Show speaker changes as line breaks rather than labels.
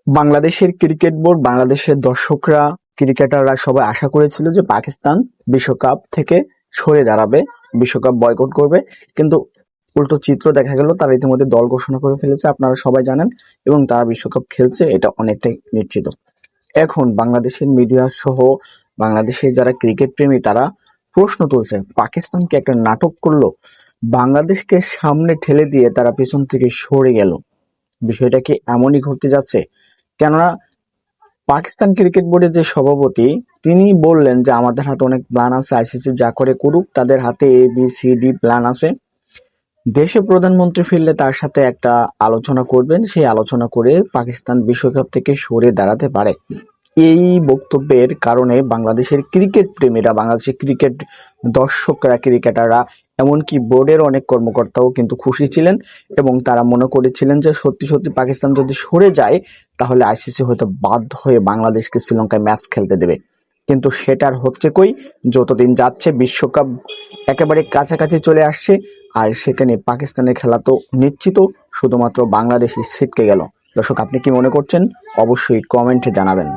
বাংলাদেশের cricket board, বাংলাদেশের দর্শকরা, ক্রিকেটাররা সবাই আশা করেছিল যে পাকিস্তান বিশ্বকাপ থেকে সরে দাঁড়াবে, বিশ্বকাপ বয়কট করবে। কিন্তু উল্টো চিত্র দেখা গেল, তারা ইতিমধ্যে দল ঘোষণা করে ফেলেছে, আপনারা সবাই জানেন, এবং তারা বিশ্বকাপ খেলছে, এটা অনেকটাই নিশ্চিত। এখন বাংলাদেশের মিডিয়া সহ বাংলাদেশের যারা ক্রিকেট প্রেমী তারা প্রশ্ন তুলছে, পাকিস্তানকে একটা নাটক করলো, বাংলাদেশকে সামনে ঠেলে দিয়ে তারা পেছন থেকে সরে গেল। বিষয়টা কি এমনই ঘটতে যাচ্ছে? কেননা পাকিস্তান ক্রিকেট বোর্ডের যে সভাপতি, তিনি বললেন যে আমাদের হাতে অনেক প্ল্যান আছে, আইসিসি যা করে করুক, তাদের হাতে ABCD প্ল্যান আছে। দেশে প্রধানমন্ত্রী ফিরলে তার সাথে একটা আলোচনা করবেন, সেই আলোচনা করে পাকিস্তান বিশ্বকাপ থেকে সরে দাঁড়াতে পারে। এই বক্তব্যের কারণে বাংলাদেশের ক্রিকেট প্রেমীরা, বাংলাদেশের ক্রিকেট দর্শকরা, ক্রিকেটাররা, এমনকি বোর্ডের অনেক কর্মকর্তাও কিন্তু খুশি ছিলেন, এবং তারা মনে করেছিলেন যে সত্যি সত্যি পাকিস্তান যদি সরে যায় তাহলে আইসিসি হয়তো বাধ্য হয়ে বাংলাদেশকে শ্রীলঙ্কায় ম্যাচ খেলতে দেবে। কিন্তু সেটার হচ্ছে কই, যতদিন যাচ্ছে বিশ্বকাপ একেবারে কাছাকাছি চলে আসছে, আর সেখানে পাকিস্তানের খেলা তো নিশ্চিত, শুধুমাত্র বাংলাদেশই ছিটকে গেল। দর্শক, আপনি কি মনে করছেন? অবশ্যই কমেন্টে জানাবেন।